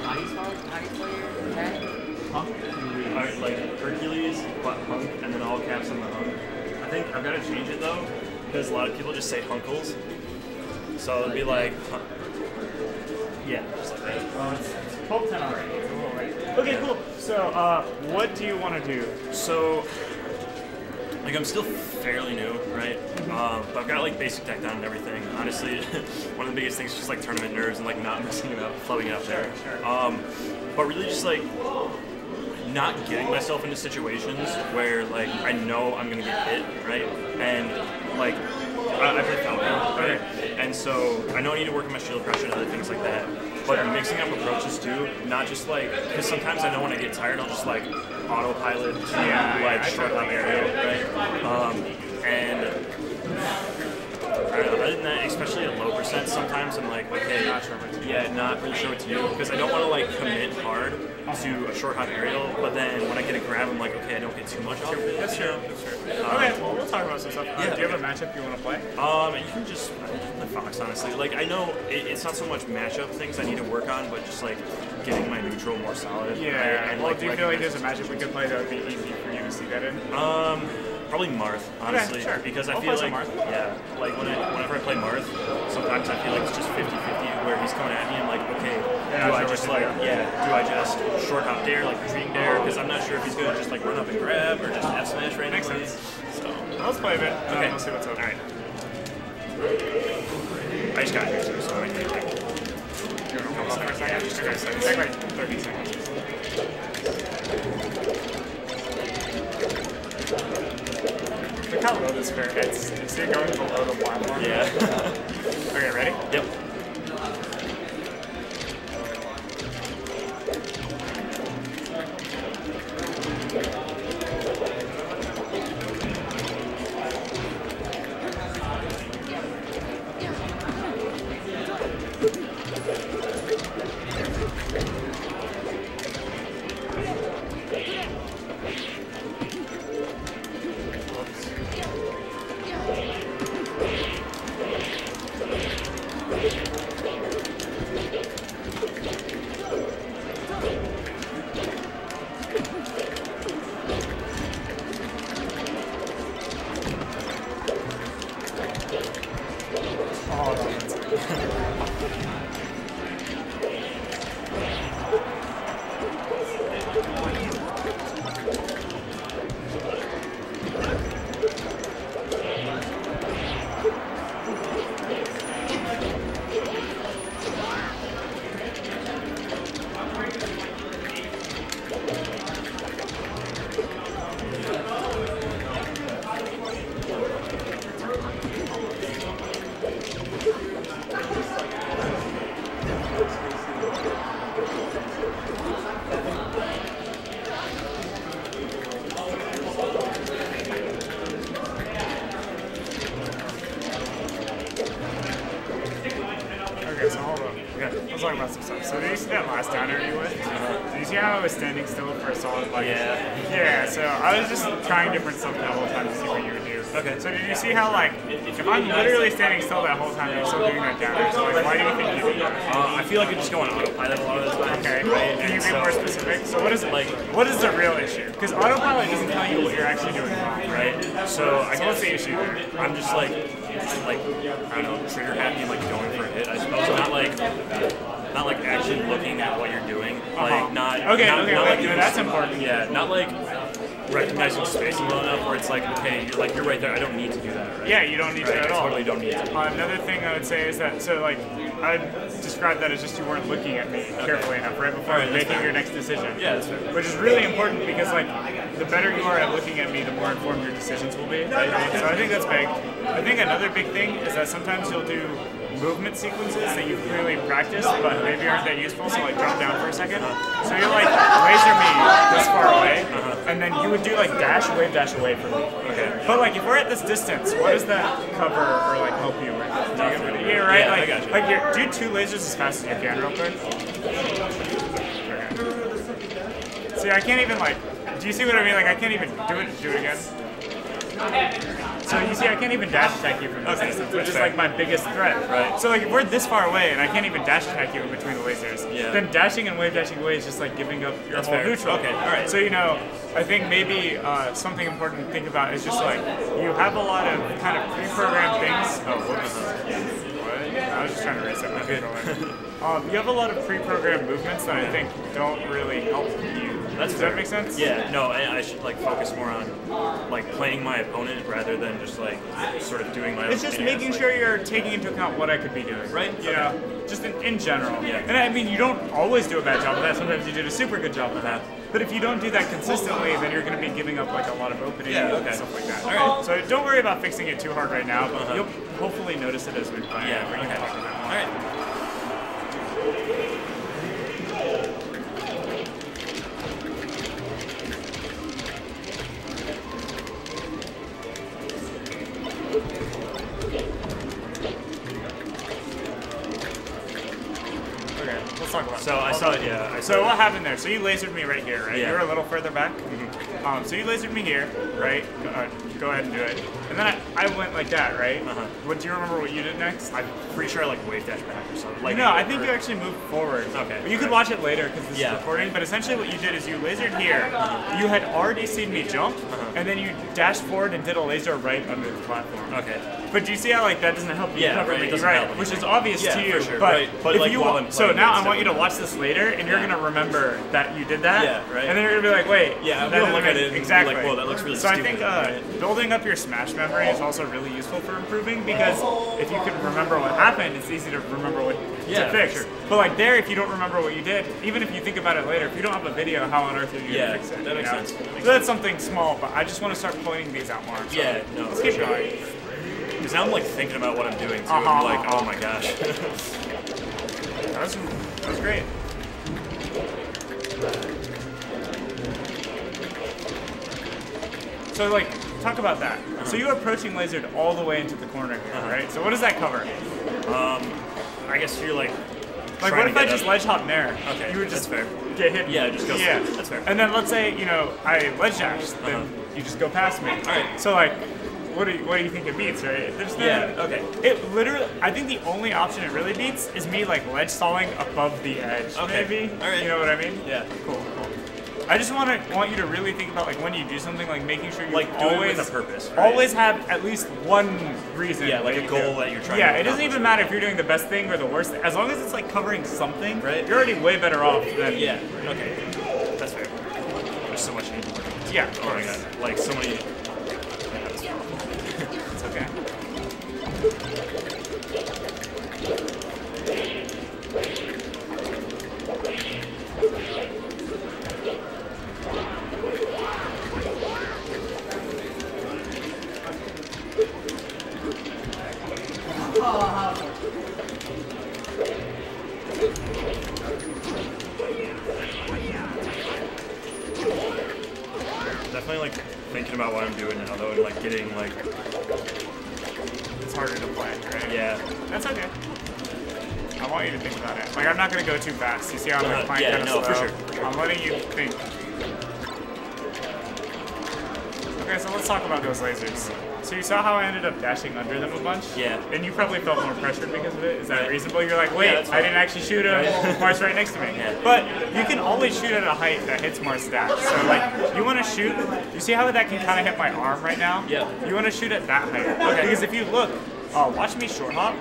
How do you spell your tag? Hunk. Like Hercules, but hunk, and then all caps on the hunk. I think I've got to change it though, because a lot of people just say hunkles. So it'd be like, yeah, just like that. Well, it's 12:10 already. It's a little late. Okay, cool. So, what do you want to do? So, like, I'm still fairly new, right? But I've got like basic tech down and everything. Honestly, one of the biggest things is just like tournament nerves and like not messing it up, flubbing it up there. But really just like not getting myself into situations where like I know I'm gonna get hit, right? And like I play Falco, right? And so I know I need to work on my shield pressure and other things like that. But mixing up approaches too, not just like, because sometimes I know when I get tired I'll just like autopilot to like short hop aerial, right? And I don't know, other than that, especially at low percent, sometimes I'm like, okay, not really sure what to do, because I don't want to like commit hard to a short hop aerial, but then when I get a grab, I'm like, okay, I don't get too much off of it. That's true. Okay, well, we'll talk about some stuff. Yeah, do you have a matchup you want to play? You can just play Fox, honestly. Like, I know it's not so much matchup things I need to work on, but just like getting my neutral more solid. Yeah. Right? And, well, like, do you feel like there's a matchup we could play that would be easy for you to see that in? Probably Marth, honestly, okay, sure. because I I'll feel play like, some Marth. like whenever I play Marth, sometimes I feel like it's just 50-50 where he's coming at me, I'm like, okay, do I just short hop dare, like retreating dare, because I'm not sure if he's gonna just like run up and grab or just F smash randomly. Makes sense. So Let's play a bit. Okay, We'll see what's up. All right. I just got here too, so I might take it. You want to come up for a second? Okay, so take like 30 seconds. Look how low this fair hits. See it going below the platform? Yeah. Okay, ready? Yep. Okay, so hold on. Okay, let's talk about some stuff. So did you see that last downer you went? Did you see how I was standing still for a solid like? Yeah, so I was just trying different stuff the whole time to see what you would do. Okay. So did you see how like, if I'm literally standing still that whole time, you're still doing that downer, so like, why do you think you do that? I feel like I just go on autopilot a lot of the time. Okay, right? Can you be more specific? So what is it like? What is the real issue? Because autopilot doesn't tell you what you're actually doing wrong, Right? So I guess what's the issue there? I'm just like I don't know, trigger happy and like going for a hit. I suppose not like actually looking at what you're doing. Like not that's important. Yeah, not like recognizing spacing well enough where it's like, okay, you're right there. I don't need to do that. Right? Yeah, you don't need to at all. I totally don't need to. Another thing I would say is that, so like, I'd describe that as just you weren't looking at me carefully enough right before making your next decision. Yeah, that's fair. Which is really important because like, the better you are at looking at me, the more informed your decisions will be. Right? So I think that's big. I think another big thing is that sometimes you'll do movement sequences that you've clearly practiced, but maybe aren't that useful, so like drop down for a second. So you'll like laser me this far away, and then you would do like dash away from me. Okay. But like if we're at this distance, what does that cover or like help you with? Yeah, right? Yeah, like, I got you. Like do 2 lasers as fast as you can real quick. Okay. See, I can't even like, do you see what I mean? Like I can't even do it again. So you see, I can't even dash attack you from this distance, which is like my biggest threat. Right. So like if we're this far away and I can't even dash attack you in between the lasers, then dashing and wave dashing away is just like giving up your whole neutral. Okay, all right. So you know, I think maybe something important to think about is just like you have a lot of kind of pre-programmed things. Oh, whoops. What? I was just trying to reset my controller. You have a lot of pre-programmed movements that I think don't really help you. Does that make sense? Yeah, no, I should like focus more on like playing my opponent rather than just like sort of doing my own. It's just making sure you're taking into account what I could be doing. Right. You know, just in general. Yeah. And I mean, you don't always do a bad job of that. Sometimes you did a super good job of that. But if you don't do that consistently, then you're going to be giving up like a lot of opening and stuff like that. All right. So don't worry about fixing it too hard right now, but you'll hopefully notice it as we play. Yeah. We can talk about it. All right. Let's talk about So I saw it, yeah. So what happened there? So you lasered me right here, right? Yeah. You were a little further back. So you lasered me here, right? Go ahead and do it. And then I went like that, right? What do you remember what you did next? I'm pretty sure I like wave dash back or something. Like No, I think you actually moved forward. Okay. But you could watch it later because this is recording. But essentially what you did is you lasered here. You had already seen me jump, and then you dashed forward and did a laser right under the platform. Okay. But do you see how like that doesn't help you cover me, right? Which is obvious to you. For sure. But, right. But if like you while I'm so playing, now I want you to watch this later, and you're gonna remember that you did that. Yeah, right. And then you're gonna be like, wait. Yeah, I'm that gonna look doesn't at make- it and exactly. be like, whoa, that looks really so stupid. I think building up your smash memory is also really useful for improving because if you can remember what happened, it's easy to remember what to fix. Sure. But like there, if you don't remember what you did, even if you think about it later, if you don't have a video, how on earth are you gonna fix it? That makes sense. So that's something small, but I just want to start pointing these out more. So No. let's keep going. Because now I'm like thinking about what I'm doing too. I'm like, oh my gosh. That was great. So like, talk about that. So you're approaching lasered all the way into the corner here, right? So what does that cover? I guess you're like. Like what if I just ledge hop there? Okay, you would just that's fair. get hit. Yeah, just go. Yeah, that's fair. And then let's say I ledge dash, then you just go past me. All right. So like, what do you think it beats, right? There's no, okay. It literally, I think the only option it really beats is me like ledge stalling above the edge. Okay. Maybe. All right. You know what I mean? Yeah. Cool. I just want you to really think about like when you do something, like making sure you Like do always it with a purpose. Right? always have at least one reason. Yeah, like that a you goal do. that you're trying to Yeah, it doesn't accomplish. even matter if you're doing the best thing or the worst thing. As long as it's like covering something, Right. you're already way better off than. Yeah. Okay. That's fair. There's so much need to work on. Yeah, of Oh my course. god. Like so many. It's okay. Definitely like thinking about what I'm doing now though, and like getting like. It's harder to play, right? Yeah. That's okay. I want you to think about it. Like, I'm not going to go too fast. You see how I'm like, playing kind of slow? For sure. I'm letting you think. Okay, so let's talk about those lasers. So you saw how I ended up dashing under them a bunch? Yeah. And you probably felt more pressured because of it? Is that reasonable? You're like, wait, that's I didn't actually shoot him. Mar's right next to me. Yeah. But you can always shoot at a height that hits Mar's stats. So like, you want to shoot, you see how that can kind of hit my arm right now? Yeah. You want to shoot at that height. Okay. Because if you look, watch me short hop.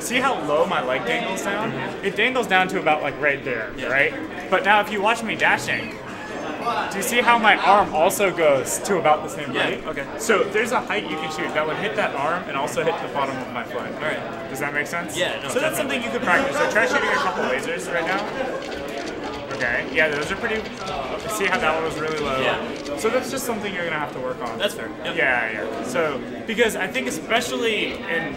See how low my leg dangles down? It dangles down to about like right there, right? But now if you watch me dashing, do you see how my arm also goes to about the same height? Okay. So there's a height you can shoot that would hit that arm and also hit the bottom of my foot. All right. Does that make sense? Yeah, no, so that's something you could practice. So try shooting a couple lasers right now. Okay. Yeah, those are pretty. See how that one was really low? Yeah. So that's just something you're gonna have to work on. That's fair. Yep. Yeah. So because I think especially in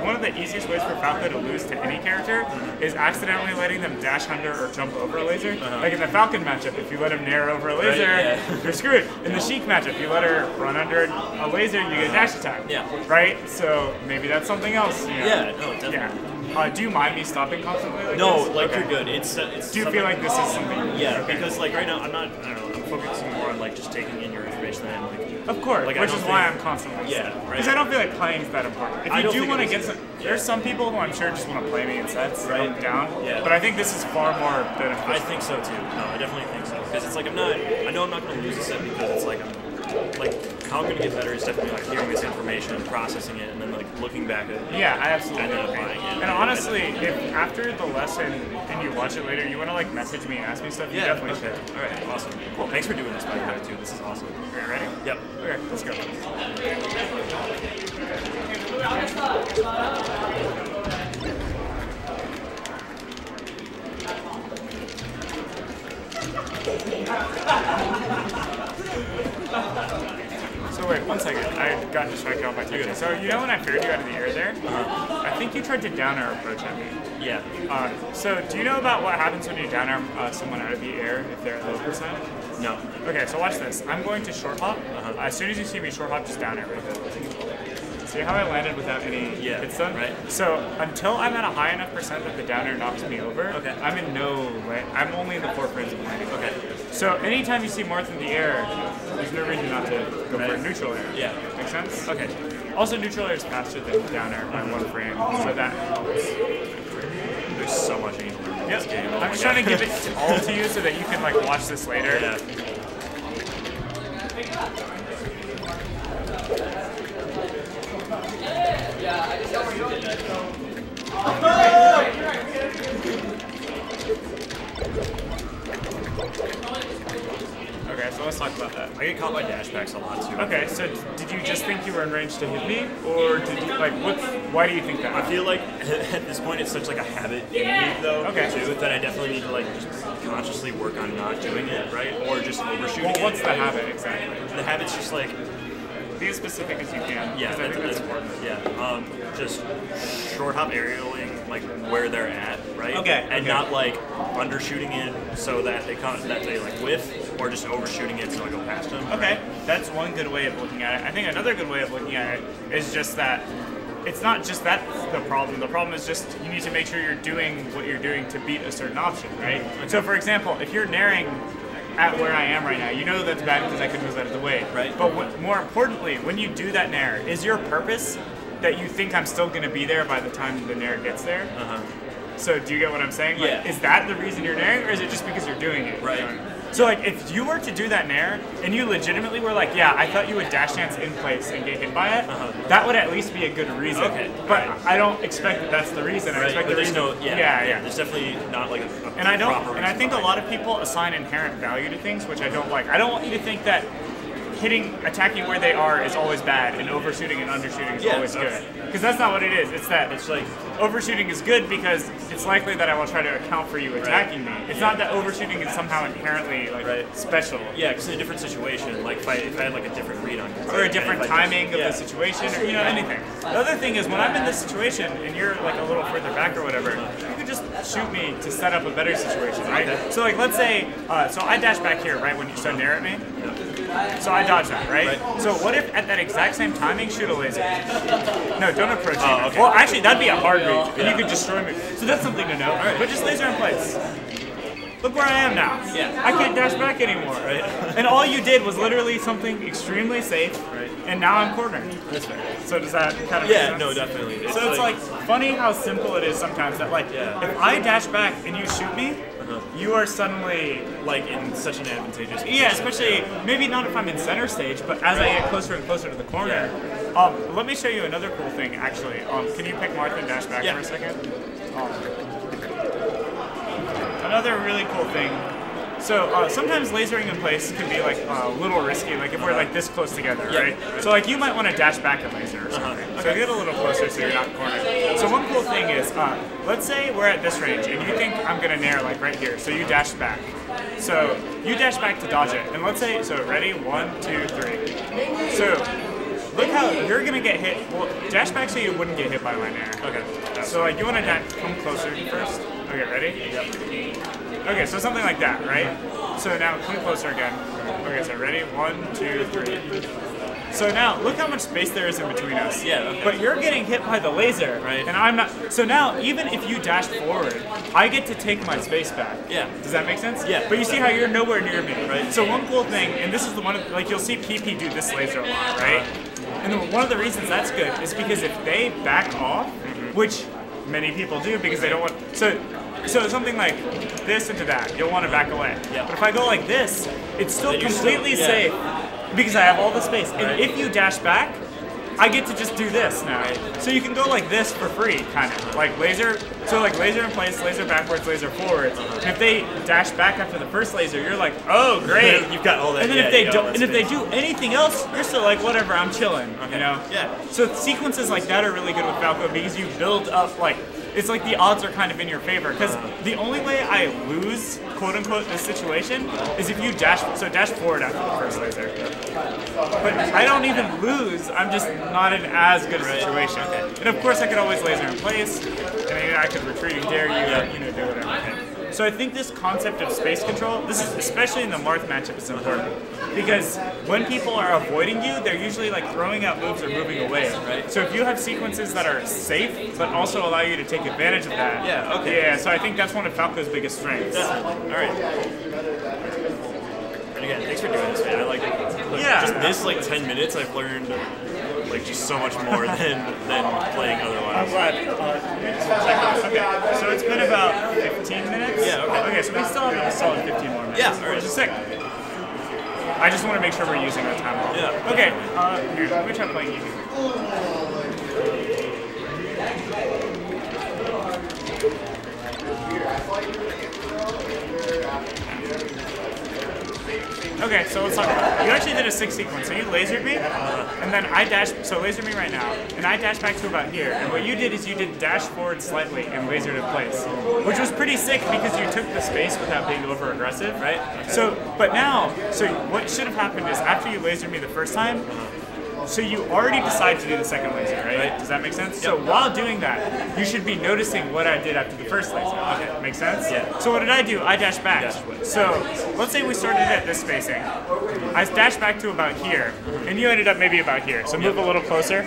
one of the easiest ways for Falco to lose to any character is accidentally letting them dash under or jump over a laser. Like in the Falcon matchup, if you let him nair over a laser, you're screwed. In the Sheik matchup, you let her run under a laser, you get a dash attack. Yeah. Right. So maybe that's something else. You know? Yeah. No, definitely. Yeah. Do you mind me stopping constantly like No, this? like Okay. you're good. It's Do you feel like this is something? Yeah, because like right now I'm not. I don't know. focusing more on like just taking in your information and like. Of course, Like, which is why I'm constantly because I don't feel like playing is that important. If you do want to get some, there's some people who I'm sure just want to play me in sets, right down. Yeah. But I think this is far more beneficial. I think so too. No, I definitely think so because it's like I know I'm not going to lose a set because it's like how I'm going to get better is definitely like hearing this information, processing it, and then like looking back at it. Yeah, I absolutely and then agree. applying it. And honestly, if after the lesson and you watch it later, you want to like message me and ask me stuff, you definitely should. All right, awesome. Cool. Thanks for doing this by the way too. This is awesome. Are you ready? Yep. Okay, let's go. So wait, 1 second. I got distracted on my ticket. So you know when I fared you out of the air there? I think you tried to down air approach at me. Yeah. So do you know about what happens when you down air someone out of the air if they're at low percent? No. Okay, so watch this. I'm going to short hop. As soon as you see me short hop, just down air right there. See how I landed without any hits done? Right. So until I'm at a high enough percent that the down air knocks me over, I'm in no way. I'm only in the 4 frames of landing. Okay. So anytime you see Marth in the air, there's no reason not to go for a neutral air. Yeah. Make sense? Okay. Also, neutral air is faster than down air by 1 frame, so that helps. There's so much I need to learn in this game. I'm just trying to give it all to you so that you can like watch this later. Yeah. Okay, so let's talk about that. I get caught by dashbacks a lot too. Okay, so did you just think you were in range to hit me, or did you like what? Why do you think that? I feel like at this point it's such like a habit in me though, too, that I definitely need to like just consciously work on not doing it, right, or just overshooting it. Well, what's the habit exactly? The habit's just like be as specific as you can. Yeah, I think that's important. Yeah, just short hop aerialing like where they're at, right? Okay. And not like undershooting it so that they like whiff, or just overshooting it so I go past them. Okay, that's one good way of looking at it. I think another good way of looking at it is just that it's not just that's the problem. The problem is just you need to make sure you're doing what you're doing to beat a certain option, right? Okay. So for example, if you're naring at where I am right now, you know that's bad because I could move out of the way. Right. But more importantly, when you do that nair, is your purpose that you think I'm still going to be there by the time the nair gets there? So do you get what I'm saying? Like, Yeah. Is that the reason you're nairing, or is it just because you're doing it? Right. So like, if you were to do that nair, and you legitimately were like, yeah, I thought you would dash dance in place and get hit by it, that would at least be a good reason. Okay. But I don't expect that that's the reason. I expect But the there's reason. no, There's there's definitely not like a and I don't, proper and I reason think a behind lot it. of people assign inherent value to things, which I don't like. I don't want you to think that attacking where they are is always bad, and overshooting and undershooting is always good. Because that's not what it is. It's that It's like overshooting is good because it's likely that I will try to account for you attacking me. It's not that overshooting is somehow inherently like special. Yeah, because in a different situation, like if I had like a different read on you, Or a different timing of the situation, or anything. The other thing is when I'm in this situation and you're like a little further back or whatever, you can just shoot me to set up a better situation, right? Okay. So like let's say, so I dash back here, right, when you start nair at me. So I dodge that, right? So what if at that exact same timing, shoot a laser? No, don't approach me. Okay. Well, actually, that'd be a hard read, and you could destroy me. So that's something to know. But just laser in place. Look where I am now. Yeah. I can't dash back anymore. Right. And all you did was literally something extremely safe, Right. and now I'm cornered. That's fair. So does that kind of make Yeah, sense? no, definitely. So it's like funny how simple it is sometimes that like if I dash back and you shoot me, you are suddenly like in such an advantageous position. yeah, especially maybe not if I'm in center stage, but as I get closer and closer to the corner. Let me show you another cool thing actually. Can you pick Martha and dash back for a second? Another really cool thing. So sometimes lasering in place can be like a little risky, like if we're like this close together, right? So like you might want to dash back and laser or something. So get a little closer so you're not cornered. So one cool thing is, let's say we're at this range and you think I'm gonna nair like right here, so you dash back. So you dash back to dodge it, and let's say, so ready, 1, 2, 3. So look how you're gonna get hit. Well, dash back so you wouldn't get hit by my nair. Okay. So like you want to come closer first. Okay, ready? Yep. Okay, so something like that, right? So now come closer again. Okay, so ready? 1, 2, 3. So now, look how much space there is in between us. Yeah, okay. But you're getting hit by the laser, Right. and I'm not. So now, even if you dash forward, I get to take my space back. Yeah. Does that make sense? Yeah. But you see how you're nowhere near me, Right. So one cool thing, and this is the one, like you'll see PP do this laser a lot, right? And one of the reasons that's good is because if they back off, which many people do because they don't want, so something like this into that, you'll want to back away. Yeah. But if I go like this, it's still Then you're completely still- safe because I have all the space. And Right. if you dash back, I get to just do this now. Right. So you can go like this for free, kind of. Like laser, so like laser in place, laser backwards, laser forwards. And if they dash back after the first laser, you're like, oh, great. You've got all that. And then yeah, if they you got all don't, that and if they space. do anything else, you're still like, whatever, I'm chilling, Okay. you know? Yeah. So sequences like that are really good with Falco because you build up like, it's like the odds are kind of in your favor. Because the only way I lose, quote unquote, this situation is if you dash forward after the first laser. But I don't even lose, I'm just not in as good a situation. And of course I could always laser in place, and I could retreat and dare you, or, do whatever. So I think this concept of space control, this is especially in the Marth matchup, is important. Because when people are avoiding you, they're usually like throwing out moves or moving away. Right. So if you have sequences that are safe, but also allow you to take advantage of that. Yeah, okay. Yeah, so I think that's one of Falco's biggest strengths. Alright. And again, thanks for doing this, man. I like it. Yeah. Just this like 10 minutes, I've learned like just so much more than playing I'm otherwise. glad. Okay, so it's been about 15 minutes? Yeah, okay. Okay, so we still have a solid 15 more minutes. Yeah, alright. Which is sick. I just want to make sure we're using our time well. Yeah. Okay, here, let me try playing easy. Okay, so let's talk about it. You actually did a 6 sequence. So you lasered me, and then I dashed, so laser me right now, and I dashed back to about here. And what you did is you did dash forward slightly and lasered in place, which was pretty sick because you took the space without being over aggressive, right? So, but now, so what should have happened is after you lasered me the first time, so you already decide to do the second laser, right? Does that make sense? So while doing that, you should be noticing what I did after the first laser. Okay, make sense? Yeah. So what did I do? I dashed back. So let's say we started at this spacing. I dashed back to about here, and you ended up maybe about here. So move a little closer.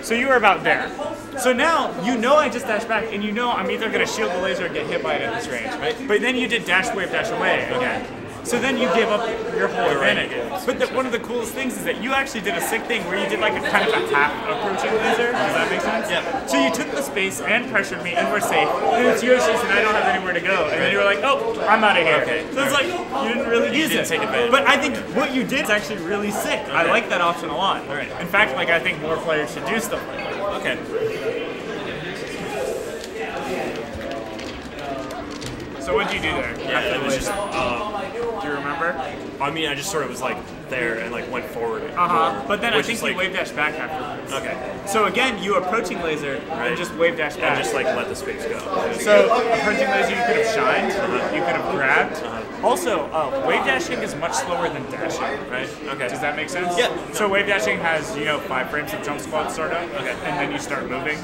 So you were about there. So now you know I just dashed back, and you know I'm either going to shield the laser or get hit by it at this range, right? But then you did dash wave, dash away again. So then you give up your whole advantage. But one of the coolest things is that you actually did a sick thing where you did like a kind of a half approaching laser. Does that make sense? Yeah. So you took the space and pressured me, and we're safe. And it's Yoshi's, and I don't have anywhere to go. And then you were like, oh, I'm out of here. Okay. So it's like you didn't really use didn't it. take advantage. But I think what you did is actually really sick. I like that option a lot. All right. In fact, like I think more players should do stuff like that. Okay. So what did you do there? Yeah, it was just. Do you remember? I mean, I just sort of was like there and like went forward. But then I which think is, you like, wave dash back afterwards. Okay. So again, you approaching laser and just wave dash back. And just like let the space go. So approaching laser, you could have shined, you could have grabbed. Also, wave dashing is much slower than dashing, right? Okay. Does that make sense? Yeah. So wave dashing has 5 frames of jump squat sort of. Okay. And then you start moving.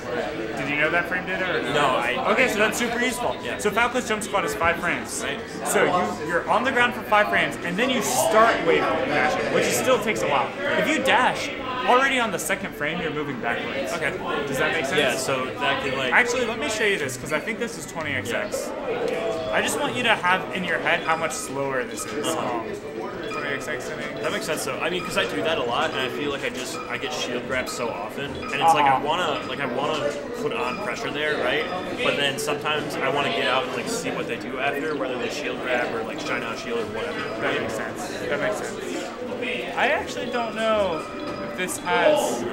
Did you know that frame did it or no? No, Okay, so that's super useful. Yeah. So Falco's jump squat is 5 frames. Right. So you're on the ground for 5 frames, and then you start wave dashing, which still takes a while. If you dash, already on the second frame, you're moving backwards. Okay. Does that make sense? Yeah, so that can like. Actually, let me show you this, because I think this is 20xx. I just want you to have in your head how much slower this is. 20xx inning. That makes sense. So I mean, because I do that a lot, and I feel like I get shield grabs so often, and it's like I wanna put on pressure there, right? But then sometimes I want to get out and like see what they do after, whether they shield grab or like shine out shield or whatever. That makes sense. That makes sense. I actually don't know if this has.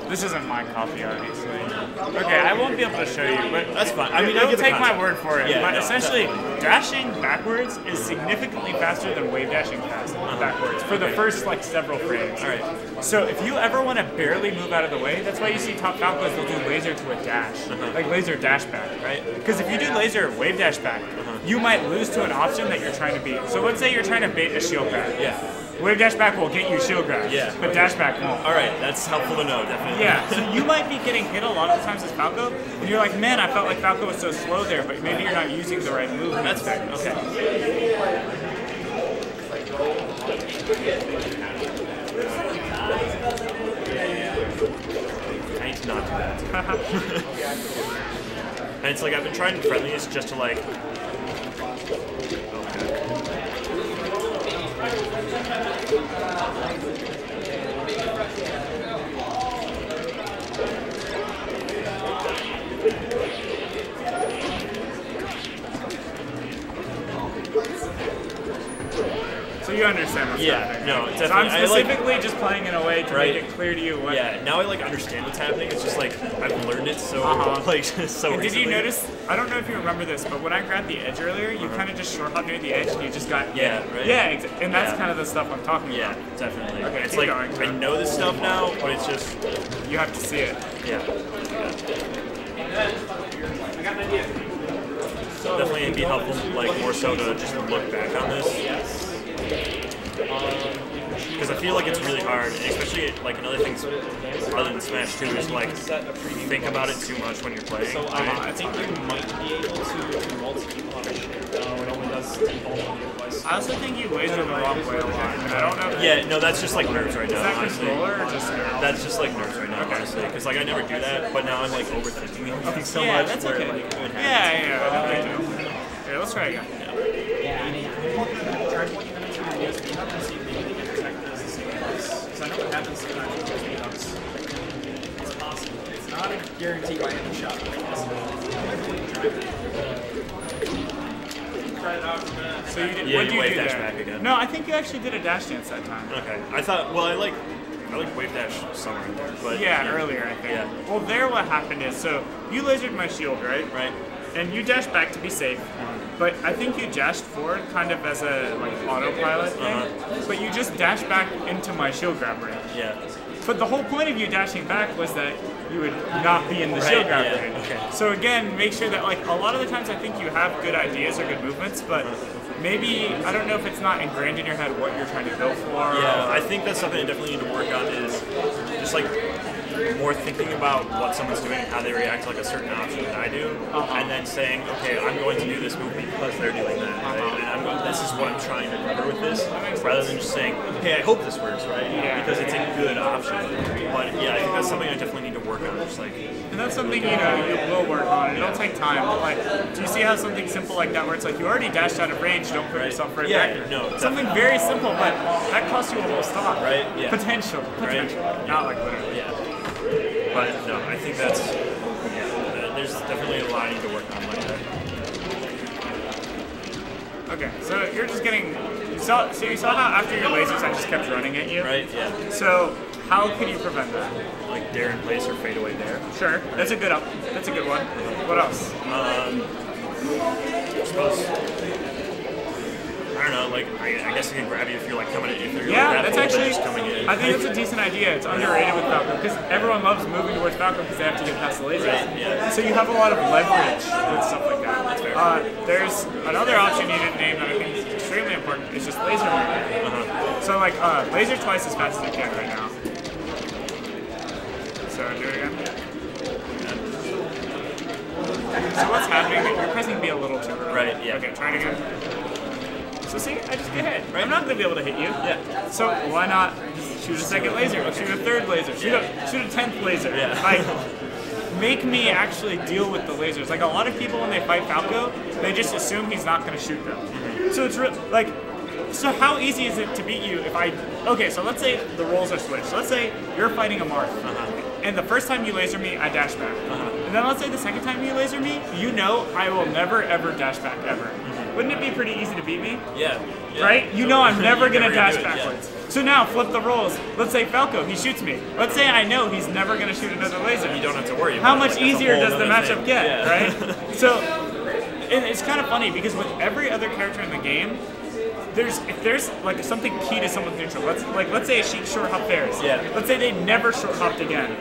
This isn't my copy, obviously. Okay, I won't be able to show you, but That's fine. I mean, I don't get the take my concept. word for it. Yeah, but no, essentially, definitely. dashing backwards is significantly faster than wave dashing backwards for the first like several frames. All right. So if you ever want to barely move out of the way, that's why you see top Falcos will do laser to a dash, like laser dash back, right? Because if you do laser wave dash back, you might lose to an option that you're trying to beat. So let's say you're trying to bait a shield grab. Yeah. Wave dash back will get you shield grab. Yeah. But dash back won't. All right, that's helpful to know, definitely. Yeah, so you might be getting hit a lot of times as Falco, and you're like, man, I felt like Falco was so slow there, but maybe you're not using the right move. That's fair. Okay. just not do that. And it's like I've been trying friendlies just to like. So you understand what's happening. No, definitely. So I'm specifically just playing in a way to make it clear to you what. Yeah, now I like understand what's happening. It's just like I've learned it so like so. And did you recently. notice? I don't know if you remember this, but when I grabbed the edge earlier, you kind of just short hop near the edge and you just got Right? Yeah, and that's kind of the stuff I'm talking about. Yeah, definitely. Okay, it's keep like going. I know this stuff now, but it's just You have to see it. yeah. Definitely it'd be helpful, like more so to just look back on this. Because I feel like it's really hard, and especially like another thing other than Smash 2 is like think about it too much when you're playing. I think you might be able to multi-punish it. It only does default on the device. I also think you laser the wrong way a lot, and I don't know. Yeah, no, that's just like nerves right now. Is that honestly. controller or just nerves? That's just like nerves right now, honestly. Because like I never do that, but now I'm like overthinking everything so much. That's where, okay. like, it happens. Yeah, I know they do. Here, let's try again. Try pointing them into your USB hub and see if maybe they can detect it as the same device. Because I know what happens sometimes with USB hubs. It's possible. It's not a guarantee by any shot, but I guess try it out for a minute. So you did, Yeah, what did you you wave do dash there? back again. No, I think you actually did a dash dance that time. Okay, I thought. Well, I like wave dash somewhere in there, but Yeah, earlier I think. Yeah. Well, there what happened is, so you lasered my shield, right? Right. And you dashed back to be safe. But I think you dashed forward kind of as a like autopilot thing. But you just dashed back into my shield grab range. Yeah. But the whole point of you dashing back was that you would not be in the shield grab range. Okay. So again, make sure that like a lot of the times I think you have good ideas or good movements, but maybe I don't know if it's not ingrained in your head what you're trying to go for. Yeah, I think that's something I definitely need to work on is just like more thinking about what someone's doing and how they react to like a certain option that I do, and then saying, okay, I'm going to do this move because they're doing that, right? And I'm going, this is what I'm trying to cover with this, rather than just saying, hey, I hope this works, right? Yeah. Because it's a good option. But yeah, I think that's something I definitely need to work on. Just like, And that's something, you know, you will work on, and it'll take time. But like, do you see how something simple like that, where it's like you already dashed out of range, don't put yourself right back? No, Something very simple, but that costs you a whole stop. Right, yeah. Potential. Right. Not like literally. Yeah. But no, I think that's, there's definitely a lot I need to work on like that. Okay, so you're just getting, you saw how after your lasers I just kept running at you? Right, yeah. So how can you prevent that? Like dare in place or fade away there. Sure, that's a good that's a good one. What else? I suppose, I don't know, like, I guess I can grab you if you're like coming in, if you're Yeah, like, that's actually, just coming in. I think that's a decent idea. It's underrated with Falco, because everyone loves moving towards Falco because they have to get past the lasers. Right, yeah. So you have a lot of leverage with stuff like that. That's fair. There's another option you didn't name that I think is extremely important. It's just laser movement. So like, laser twice as fast as you can right now. So do it again. So what's happening? You're pressing B a little too early. Right, yeah. Okay, try it again. So see, I just get hit. Right? I'm not going to be able to hit you. Yeah. So why not shoot a second laser, shoot a third laser, shoot a 10th laser. Yeah. Like, make me actually deal with the lasers. Like a lot of people when they fight Falco, they just assume he's not going to shoot them. So it's like, so how easy is it to beat you if okay, so let's say the roles are switched. Let's say you're fighting a Marth. And the first time you laser me, I dash back. And then let's say the second time you laser me, you know I will never ever dash back ever. Wouldn't it be pretty easy to beat me? Yeah. Right? You know I'm never gonna Never dash do it, yeah. backwards. So now flip the roles. Let's say Falco, he shoots me. Let's say I know he's never gonna shoot another laser. You don't have to worry about How it. much Like, that's a easier whole does the other matchup thing. get, Yeah. right? So, and it's kind of funny because with every other character in the game, if there's like something key to someone's neutral, let's say a Sheik short hop fares. Yeah. Let's say they never short hopped again.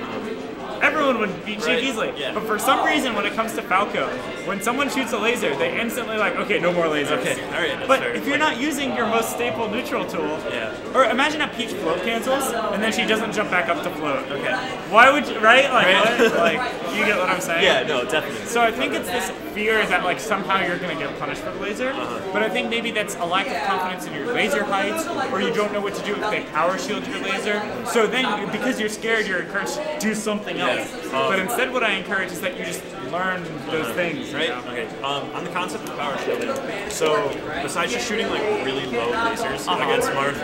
Everyone would beat Sheik easily. Yeah. But for some reason, when it comes to Falco, when someone shoots a laser, they instantly like, okay, no more lasers. Okay, all right, that's But fair. if you're not using your most staple neutral tool, Yeah. or imagine how Peach float cancels, and then she doesn't jump back up to float. Okay. Why would you, right? Like, Right. what? Like, you get what I'm saying? Yeah, no, definitely. So I think it's this fear that like somehow you're gonna get punished for the laser, but I think maybe that's a lack of confidence in your laser heights, or you don't know what to do if they power shield your laser. So then, because you're scared, you're encouraged to do something else. Yeah. But instead, what I encourage is that you just learn those things, right? Okay. On the concept of power shielding, so besides just shooting like really low lasers against Marth,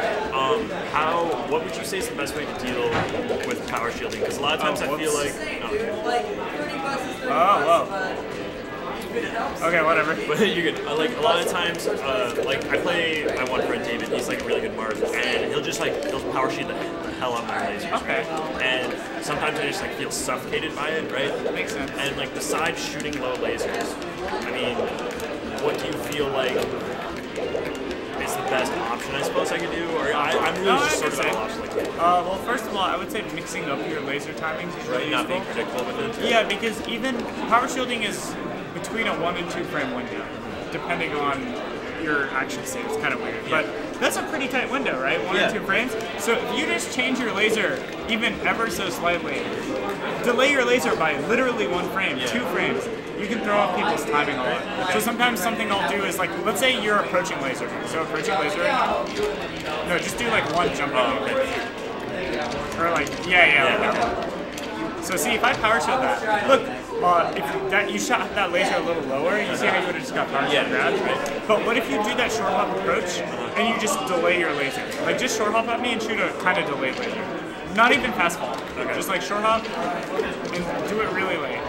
what would you say is the best way to deal with power shielding? Because a lot of times I feel like. Oh, whoa. Okay, whatever. But you're good. Like a lot of times, like I want friend David. He's like a really good Marth, and he'll power shield the hell out of my lasers. Okay. And sometimes I just like feel suffocated by it, right? That makes sense. And like besides shooting low lasers, I mean, what do you feel like is the best option? I suppose I could do, or I'm really just sort of at a loss like that. Well, first of all, I would say mixing up your laser timings is really Not being useful. predictable with it. Yeah, because even power shielding is between a 1 and 2 frame window, depending on your action state. It's kind of weird, but that's a pretty tight window, right? 1 or 2 frames. So if you just change your laser even ever so slightly, delay your laser by literally 1 frame, 2 frames, you can throw off people's timing a lot. So sometimes something I'll do is like, let's say you're approaching laser. So approaching laser, no, just do like 1 jump or like, So see, if I power shield that, look, if you shot that laser a little lower, you see how you would have just got power shield grabbed, right? But what if you do that short hop approach and you just delay your laser? Like just short hop at me and shoot a kind of delayed laser. Not even fast fall. Just like short hop and do it really late.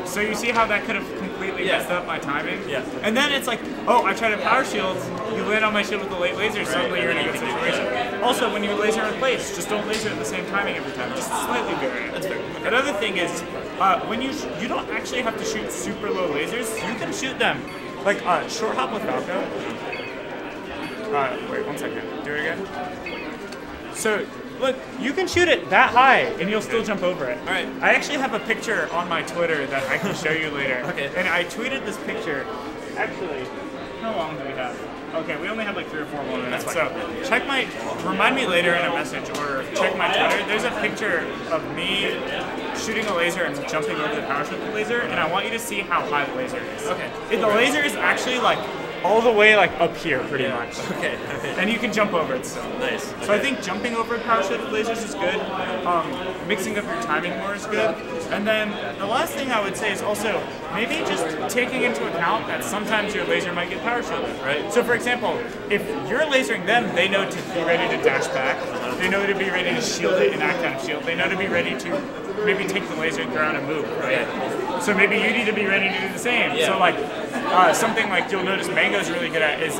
So you see how that could have completely messed up my timing? Yeah. And then it's like, oh, I try to power shield, you land on my shield with the late laser, suddenly you're in a good situation. Also, when you laser in place, just don't laser at the same timing every time. Just slightly vary it. That's fair. Another thing is, when you don't actually have to shoot super low lasers, you can shoot them. Like short hop with Falco. Wait, 1 second. Do it again. So, look, you can shoot it that high and you'll still jump over it. Alright. I actually have a picture on my Twitter that I can show you later. Okay. And I tweeted this picture. Actually, how long do we have? Okay, we only have like 3 or 4 more minutes. So remind me later in a message or check my Twitter. There's a picture of me shooting a laser and jumping over the power shield laser, and I want you to see how high the laser is. Okay. The laser is actually like all the way like up here pretty much. Okay. And you can jump over it still. Nice. So I think jumping over power shielded lasers is good. Mixing up your timing more is good. And then the last thing I would say is also maybe just taking into account that sometimes your laser might get power shielded, right? So for example, if you're lasering them, they know to be ready to dash back. They know to be ready to shield it and act out of shield. They know to be ready to maybe take the laser and throw out and move, right? So maybe you need to be ready to do the same. Yeah. So like something like you'll notice Mango's really good at is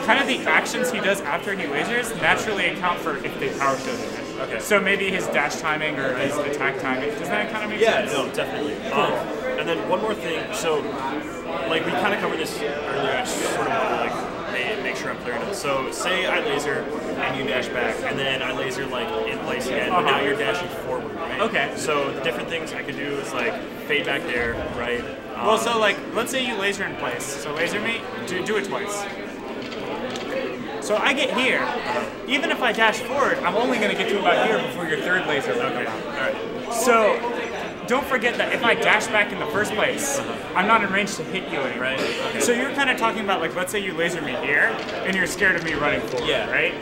kind of the actions he does after he lasers naturally account for if they power shielded it. Okay. So maybe his dash timing or his attack timing. Does that kind of make sense? Yeah, no, definitely. And then one more thing. So, like we kind of covered this earlier. I just sort of want to like make sure I'm clear enough. So, say I laser and you dash back, and then I laser like in place again, but now you're dashing forward, right? Okay. So the different things I could do is like fade back there, right? Well, so like let's say you laser in place. So laser me, do it twice. So I get here. Even if I dash forward, I'm only going to get to about here before your third laser will come out. All right. So don't forget that if I dash back in the first place, I'm not in range to hit you anymore. Right. Okay. So you're kind of talking about like, let's say you laser me here, and you're scared of me running forward, right?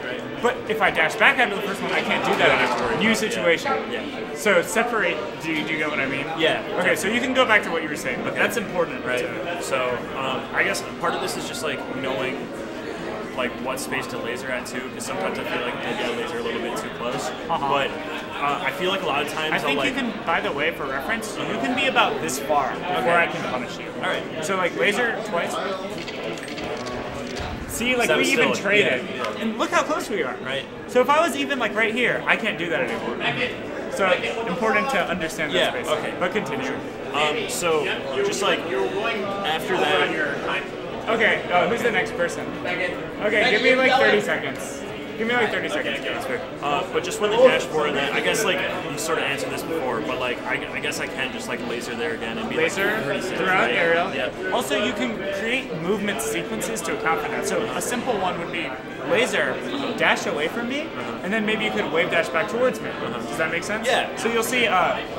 But if I dash back after the first one, I can't do that anymore. New situation. Yeah. So separate. Do you get what I mean? Yeah. Okay, so you can go back to what you were saying, but that's important, Right. So I guess part of this is just like knowing like what space to laser at too, because sometimes I feel like maybe I laser a little bit too close. But I feel like a lot of times I think I'll, you can, by the way, for reference, you can be about this far before I can punish you. All right. So like laser twice. See, like So we even still, traded, yeah. and look how close we are. Right. So if I was even like right here, I can't do that anymore. So important to understand that space. Okay. But continue. So just like after that, Okay. Who's the next person? Okay. Give me like 30 seconds. Give me like 30 seconds. that's fair. But just when the dashboard and that, I guess like you sort of answered this before, but like I guess I can just like laser there again and be Laser like pretty safe, throughout right? aerial. Yeah. Also, you can create movement sequences to account for that. So a simple one would be laser, dash away from me, and then maybe you could wave dash back towards me. Does that make sense? Yeah. So you'll see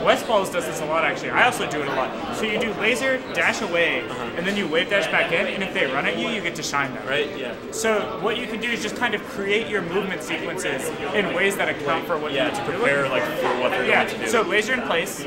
Westballs does this a lot actually. I also do it a lot. So you do laser, dash away, and then you wave dash back in, and if they run at you, you get to shine them. Right. Yeah. So what you can do is just kind of create your movement sequences in ways that account for what Yeah, to prepare like for what they're going to do. So laser in place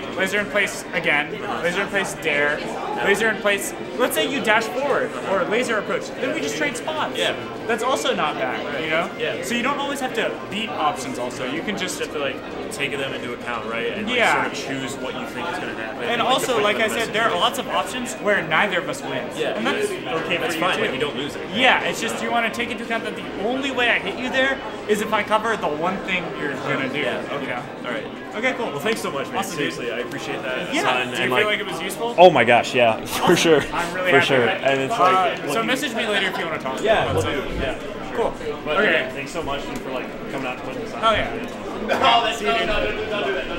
again, laser in place dare, laser in place. Let's say you dash forward or laser approach, then we just trade spots. Yeah. That's also not bad, you know? Yeah. So you don't always have to beat options also. You can just have to like take them into account, right? And like, Yeah. sort of choose what you think is going to happen. and also, like I said, there are lots of options where neither of us wins. Yeah. And that's okay That's for fine, you too. like you don't lose it. Yeah, it's just you want to take into account that the only way I hit you there is if I cover the one thing you're gonna do. Yeah, okay. You know? All right. Okay, cool. Well, thanks so much, man. Awesome, dude. Seriously, I appreciate that. Yeah. Son, Do you and feel like it was useful? oh my gosh, yeah, for sure. I'm really for happy sure. with it. And it's like, so message me later if you want to talk. yeah, about we'll it. do. Yeah, Cool. But Okay. yeah, thanks so much for like coming out and putting this on. Oh yeah. See you, dude.